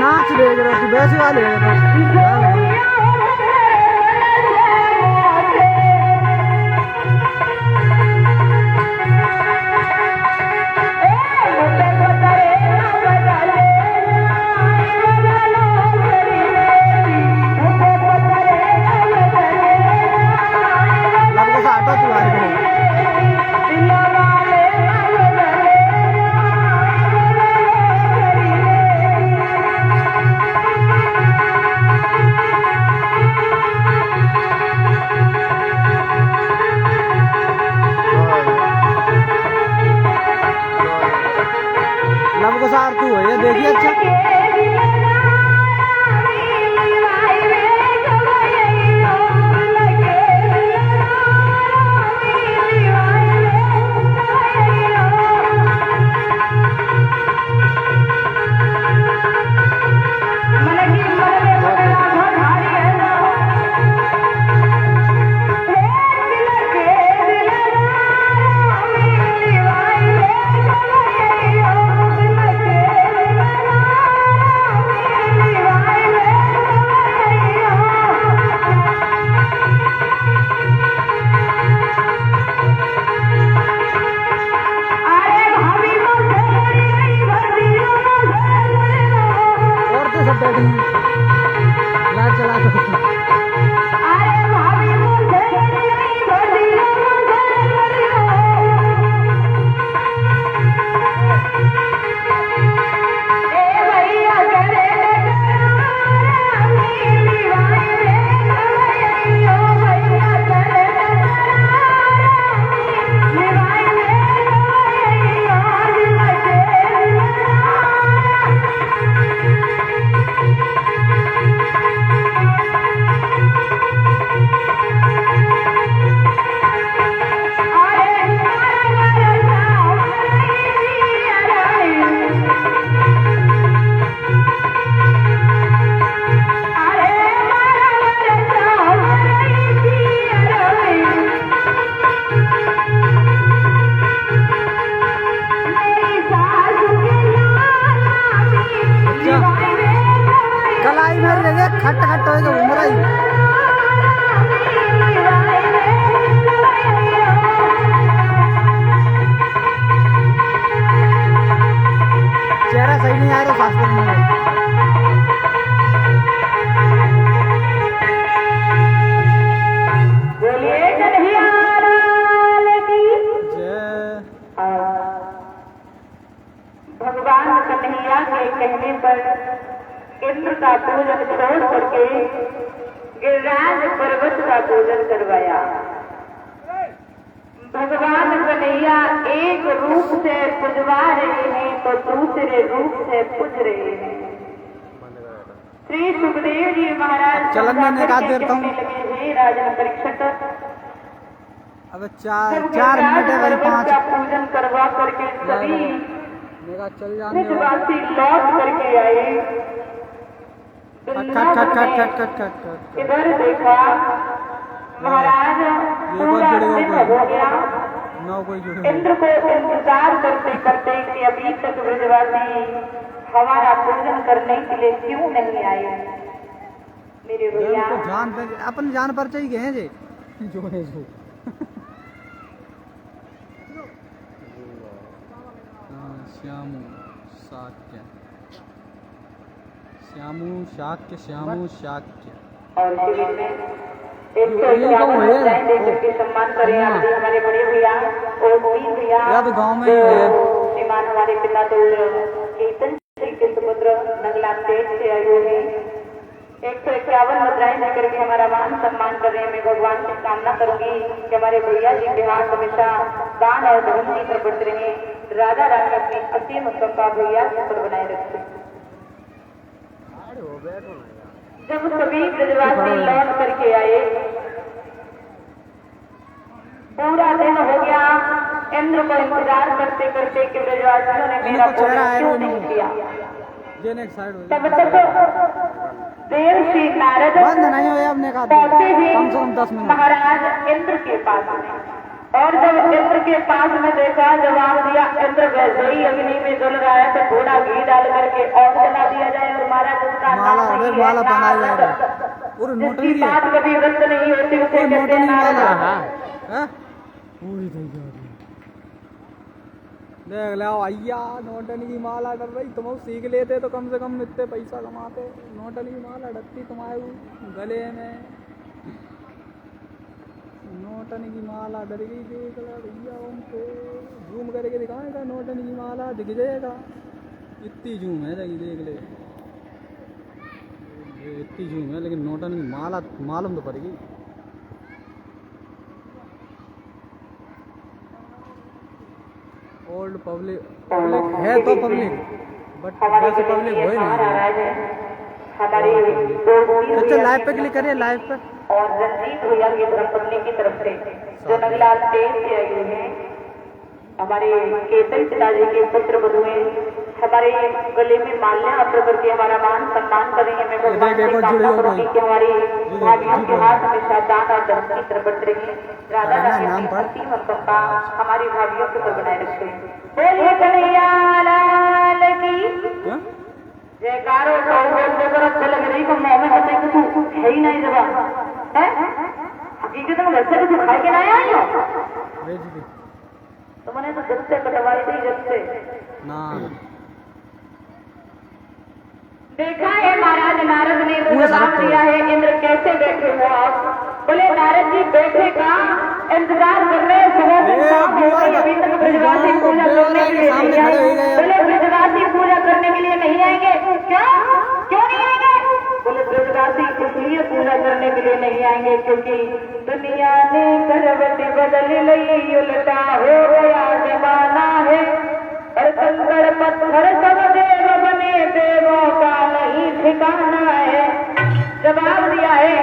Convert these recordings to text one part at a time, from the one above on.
नाच देख रहे थे वैसे वाले सार तू है ये देखिए अच्छा खट खट हो उमरा ही चेहरा सही नहीं आ रहा शास्त्र में बोलिए कन्हैया लाल की जय। भगवान कन्हैया के कहने पर इंद्र का पूजन छोड़ करके गिरिराज पर्वत का पूजन करवाया। भगवान कन्हैया एक रूप से पूजवा रहे हैं तो दूसरे रूप से पूज रहे हैं। श्री सुखदेव जी महाराज चलन में निकाल देता हूँ राजन परीक्षित अब 4 मिनट है भाई 5 का पूजन करवा करके सभी चल जाने ब्रजवासी लौट करके आए। इधर देखा महाराज पूरा दिन हो गया। इंद्र को इंतजार करते करते कि अभी तक ब्रजवासी हमारा पूजन करने के लिए क्यों नहीं आए। मेरे भैया जान अपन जान पर चाहिए गए जे जो है जो श्यामू शाक्य श्यामू शाक्य श्यामू शाक्य और शिविर में 151 सम्मान करें आप हमारे बड़े भैया और मोहित भैया याद गांव में ही है श्रीमान हमारे पिता तो कीर्तन के समुद्र नगला स्टेज से आए हुए हैं। 151 मुद्राएं लेकर के हमारा मान सम्मान कर रहे हैं। मैं भगवान से कामना करूंगी कि हमारे भैया जी के हाथ हमेशा दान और धर्म की तरफ बढ़ते रहे। राधा रानी अपनी असीम कृपा भैया पर बनाए रखे। जब सभी ब्रजवासी लौट करके आए पूरा दिन हो गया। इंद्र को इंतजार करते करते कि ब्रजवासियों ने मेरा पूजन क्यों नहीं किया। तब तक देव श्री नारद पहुंचे भी महाराज इंद्र के पास में। और जब इंद्र के पास में देखा जवाब दिया इंद्र वैसे ही अग्नि में जल रहा है तो थोड़ा घी डाल करके और जला दिया जाए और महाराज माला अरे माला बनाई जा रही और नोटनी जिसकी बात कभी रद्द नहीं होती उसे कहते नोटनी हैं माला नारद। हैं पूरी થઈ जा रही देख लो भैया नोटनी की माला कर रही तुम सीख लेते तो कम से कम इतने पैसा कमाते नोटनी की माला डरती तुम्हारे गले में नोटनी की माला डर गई देख लो भैया उनको जूम करके दिखाएगा नोटनी की माला दिख जाएगा इतनी जूम है देख ले ये इतनी जूम है लेकिन नोटनी की माला मालूम तो पड़ेगी ओल्ड पब्लिक है तो पब्लिक बट वैसे पब्लिक हो ही नहीं अच्छा लाइव पे क्लिक करिए लाइव पे और रंजीत भैया की धर्मपत्नी की तरफ से जो नगला स्टेज से आई हुई है हमारे केतन पिताजी के पुत्र बधु हैं हमारे गले में माल्या अर्पण करके हमारा मान सम्मान कर रही है मैं भगवान से कामना करूंगी कि हमारी भाभियों के हाथ हमेशा दान और धर्म की तरफ बढ़ रही राधा रानी असीम और कृपा हमारी भाभियों के ऊपर बनाए रखे बोलिए कन्हैया लाल की जयकारो अच्छा लग रही को मुंह में बताए कुछ है ही नहीं जवाब है हकीकत में घर से कुछ खाए के नहीं आई हो तो मैंने तो जब से कटवाई थी जब से ना देखा है महाराज नारद ने जवाब दिया है इंद्र कैसे बैठे हो आप बोले नारद जी बैठे का इंतजार कर रहे सुबह से शाम हो गई अभी तक ब्रजवासी पूजा करने के लिए नहीं आए बोले ब्रजवासी पूजा करने के लिए नहीं आएंगे क्यों क्यों नहीं आएंगे बोले ब्रजवासी इसलिए पूजा करने के लिए नहीं आएंगे क्योंकि दुनिया ने करवट बदल ली उल्टा हो गया जमाना है और कंकड़ पत्थर सब देव बने देवों का नहीं ठिकाना है जवाब दिया है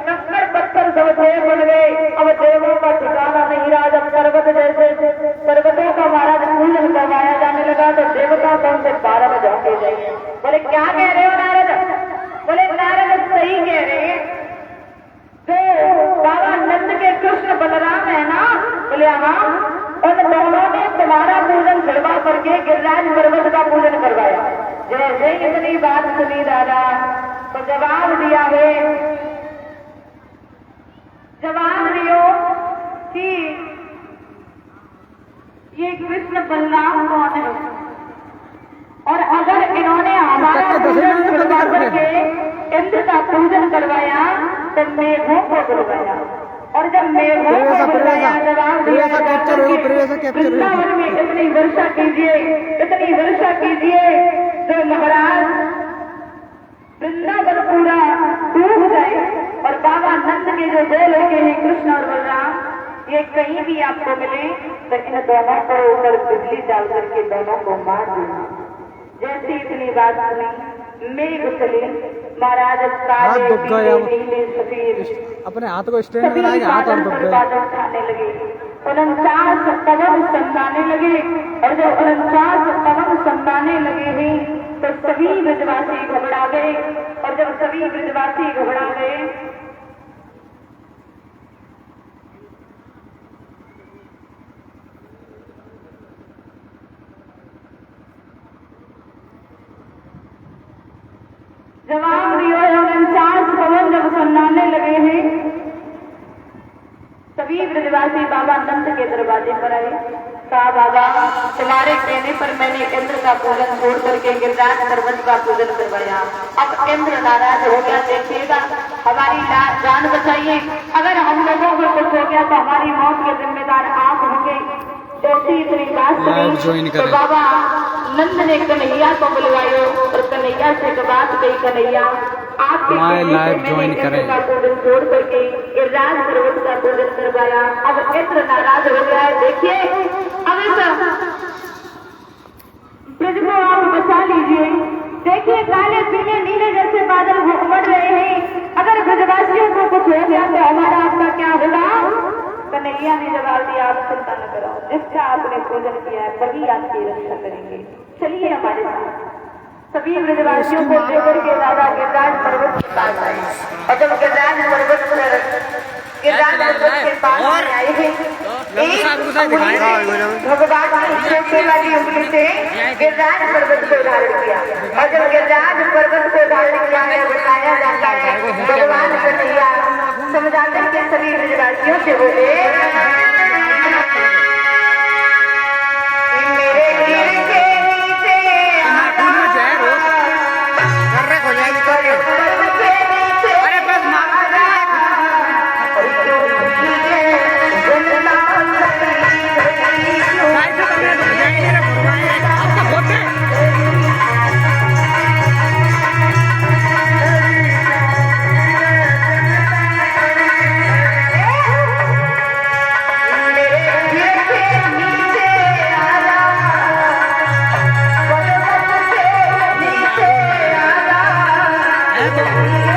कंकड़ पत्थर सब देव बन गए अब देवों का ठिकाना नहीं रहा जब पर्वत जैसे पर्वतों का महाराज पूजन करवाया जाने लगा तो देवता कौन से 12 बजे होके जाइए बोले क्या कह रहे हो नारद बोले नारद सही कह रहे हैं तो बाबा नंद के कृष्ण बलराम है ना बोले हाँ उन दोनों ने तुम्हारा पूजन करवा करके गिरिराज पर्वत का पूजन करवाया जैसे इतनी बात सुनी दादा तो जवाब दिया है जवाब दियो कि ये कृष्ण बलराम कौन है और अगर इन्होंने हमारा पूजन करवा करके इंद्र का पूजन करवाया तो मेघों को बुलवाया और जब मेघों को बुलवाया जवाब दिया वृंदावन में इतनी वर्षा कीजिए जो महाराज वृंदावन पूरा डूब जाए और बाबा नंद के जो दो लड़के हैं कृष्ण और बलराम ये कहीं भी आपको मिले तो इन दोनों को ऊपर बिजली डाल करके दोनों को मार देना जैसे इतनी बात सुनी मेघ चले महाराज काले पीले नीले सफेद अपने हाथ को स्टैंड बनाएंगे हाथ और बादल उठाने लगे 49 पवन संताने लगे और जब 49 पवन संताने लगे हैं तो सभी ब्रजवासी घबरा गए और जब सभी ब्रजवासी घबरा गए जवाब दियो 49 पवन जब सन्नाने लगे हैं सभी ब्रजवासी बाबा नंद के दरवाजे पर आए कहा बाबा तुम्हारे कहने पर मैंने इंद्र का पूजन छोड़ करके गिरिराज पर्वत का पूजन करवाया अब इंद्र नाराज हो गया देखिएगा हमारी जान बचाइए अगर हम लोगों को कुछ हो गया तो हमारी मौत के जिम्मेदार आप होंगे जैसी इतनी बात सुनी तो बाबा नंद ने कन्हैया को बुलवायो और कन्हैया से बात गई कन्हैया आपके पूजन छोड़ करके गिरिराज पर्वत का पूजन करवाया अब इंद्र नाराज हो गया है देखिए अब ब्रज को आप बचा लीजिए देखिए काले पीले नीले जैसे बादल उमड़ रहे हैं अगर ब्रजवासियों को कुछ हो गया तो हमारा आपका क्या होगा कन्हैया ने जवाब दिया आप चिंता न करो जिसका आपने पूजन किया है वही आपकी रक्षा करेंगे चलिए हमारे साथ सभी ब्रजवासियों को लेकर के दादा गिरिराज पर्वत के पास आए और जब गिरिराज पर्वत के पास आए हैं भगवान ने वाली उंगली से गिरिराज पर्वत को धारण किया और जब गिरिराज पर्वत को धारण किया है हो दे मेरे गिर के नीचे अरे बस Yeah.